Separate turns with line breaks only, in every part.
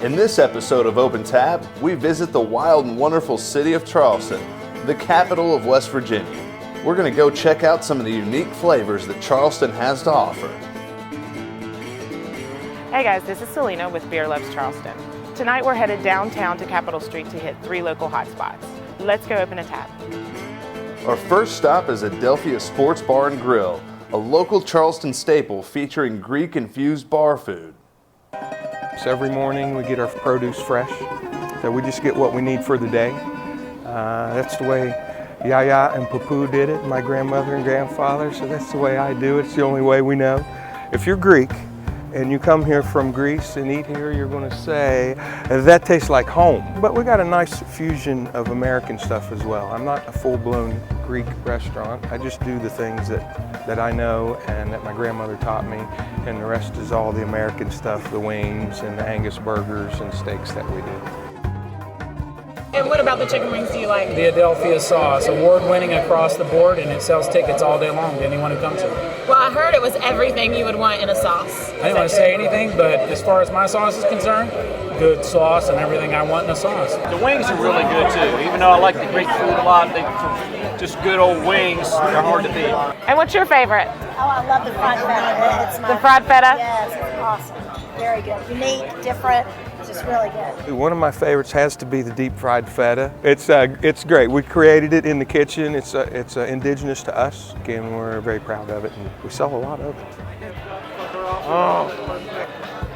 In this episode of Open Tab, we visit the wild and wonderful city of Charleston, the capital of West Virginia. We're going to go check out some of the unique flavors that Charleston has to offer.
Hey guys, this is Selena with Beer Loves Charleston. Tonight we're headed downtown to Capitol Street to hit 3 local hotspots. Let's go open a tab.
Our first stop is Adelphia Sports Bar and Grill, a local Charleston staple featuring Greek-infused bar food.
So every morning we get our produce fresh, so we just get what we need for the day. That's the way Yaya and Papu did it, my grandmother and grandfather, so that's the way I do it. It's the only way we know. If you're Greek and you come here from Greece and eat here, you're going to say, that tastes like home. But we got a nice fusion of American stuff as well. I'm not a full-blown Greek restaurant. I just do the things that I know and that my grandmother taught me, and the rest is all the American stuff, the wings and the Angus burgers and steaks that we do.
And what about the chicken wings do you like?
The Adelphia sauce, award-winning across the board, and it sells tickets all day long to anyone who comes here.
Well, I heard it was everything you would want in a sauce.
I didn't want to say anything, but as far as my sauce is concerned, good sauce and everything I want in a sauce.
The wings are really good too. Even though I like the Greek food a lot, just good old wings, they're hard to beat.
And what's your favorite?
Oh, I love the fried feta. It's
The fried feta?
Yes, it's awesome. Very good. Unique, different, just really good.
One of my favorites has to be the deep fried feta. It's great. We created it in the kitchen. It's indigenous to us. Again, we're very proud of it, and we sell a lot of it.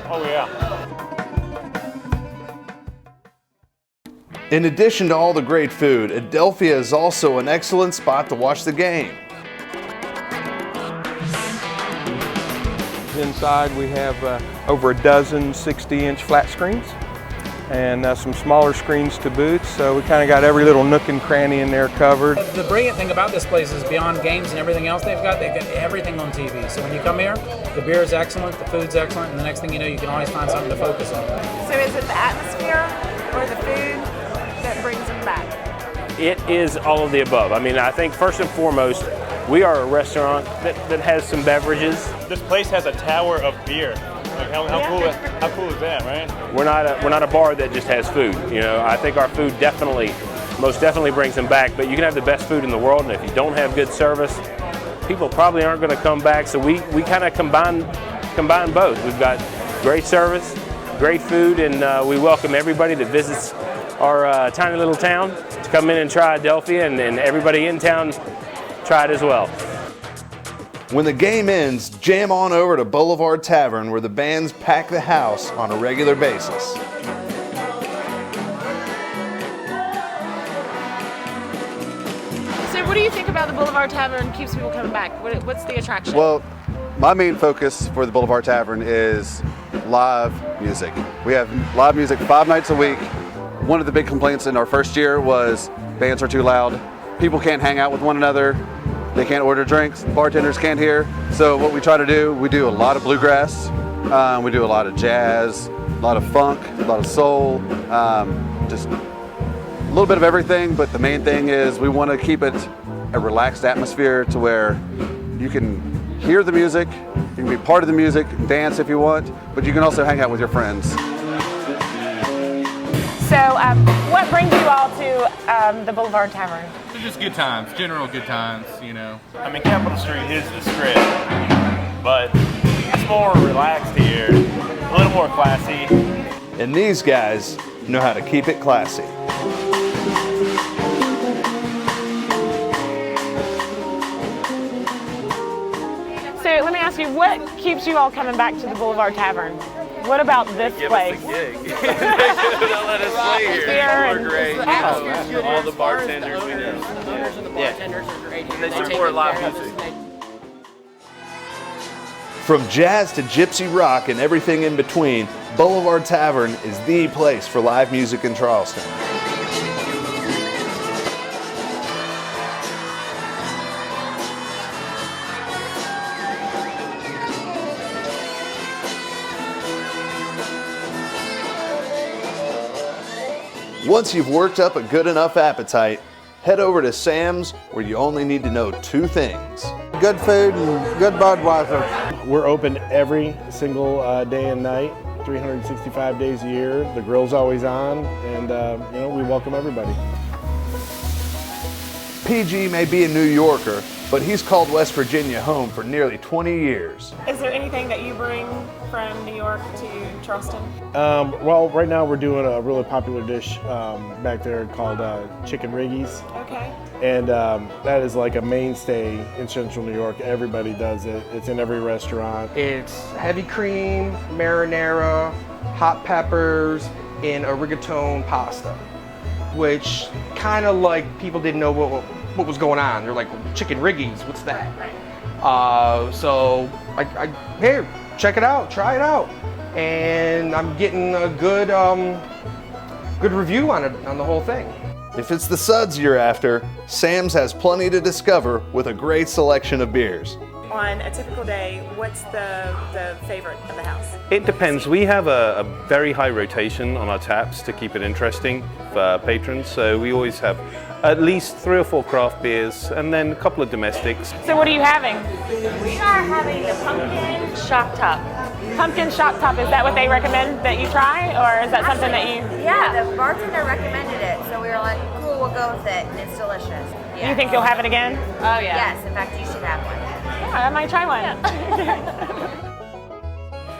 Oh yeah.
In addition to all the great food, Adelphia is also an excellent spot to watch the game.
Inside we have over a dozen 60-inch flat screens and some smaller screens to boot, so we kind of got every little nook and cranny in there covered.
The brilliant thing about this place is beyond games and everything else they've got everything on TV. So when you come here, the beer is excellent, the food's excellent, and the next thing you know, you can always find something to focus on.
So is it the atmosphere or the food that brings them back?
It is all of the above. I mean, I think first and foremost, we are a restaurant that has some beverages.
This place has a tower of beer. Like how cool is that, right?
We're not a bar that just has food. You know, I think our food most definitely brings them back. But you can have the best food in the world, and if you don't have good service, people probably aren't going to come back. So we kind of combine both. We've got great service, great food, and we welcome everybody that visits our tiny little town to come in and try Adelphia, and everybody in town try it as well.
When the game ends, jam on over to Boulevard Tavern, where the bands pack the house on a regular basis.
So what do you think about the Boulevard Tavern keeps people coming back? What's the attraction?
Well, my main focus for the Boulevard Tavern is live music. We have live music 5 nights a week. One of the big complaints in our first year was bands are too loud. People can't hang out with one another. They can't order drinks. Bartenders can't hear. So what we try to do, we do a lot of bluegrass. We do a lot of jazz, a lot of funk, a lot of soul, just a little bit of everything. But the main thing is we want to keep it a relaxed atmosphere to where you can hear the music, you can be part of the music, dance if you want, but you can also hang out with your friends.
So what brings you all to the Boulevard Tavern?
They're just good times, general good times, you know.
I mean, Capitol Street is the strip, but it's more relaxed here, a little more classy.
And these guys know how to keep it classy.
So let me ask you, what keeps you all coming back to the Boulevard Tavern? What about this place?
Give us a gig. They'll let us play here. We're great. All the bartenders we know.
The owners and the bartenders are great.
They support live music.
From jazz to gypsy rock and everything in between, Boulevard Tavern is the place for live music in Charleston. Once you've worked up a good enough appetite, head over to Sam's, where you only need to know 2 things.
Good food and good Budweiser. We're open every single day and night, 365 days a year. The grill's always on, and we welcome everybody.
PG may be a New Yorker, but he's called West Virginia home for nearly 20 years.
Is there anything that you bring from New York to Charleston?
Well, right now we're doing a really popular dish back there called chicken riggies.
Okay.
And that is like a mainstay in Central New York. Everybody does it. It's in every restaurant.
It's heavy cream, marinara, hot peppers, and a rigatone pasta, which kind of like people didn't know what was going on. They're like, chicken riggies, what's that? So here, check it out, try it out. And I'm getting a good review on it, on the whole thing.
If it's the suds you're after, Sam's has plenty to discover with a great selection of beers.
On a typical day, what's the favorite of the house?
It depends. We have a very high rotation on our taps to keep it interesting for patrons. So we always have at least 3 or 4 craft beers and then a couple of domestics.
So what are you having?
We are having the pumpkin shock top.
Pumpkin shock top, is that what they recommend that you try, or is that something that you...
Yeah, the bartender recommended it, so we were like, cool, we'll go with it, and it's delicious.
You think you'll have it again?
Oh, yeah. Yes, in fact, you should have one.
Yeah, I might try one.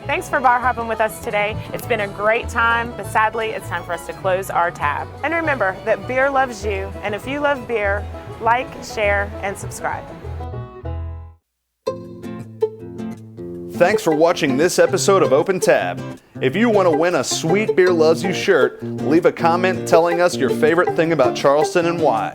Thanks for bar hopping with us today. It's been a great time, but sadly, it's time for us to close our tab. And remember that beer loves you, and if you love beer, like, share, and subscribe.
Thanks for watching this episode of Open Tab. If you want to win a sweet Beer Loves You shirt, leave a comment telling us your favorite thing about Charleston and why.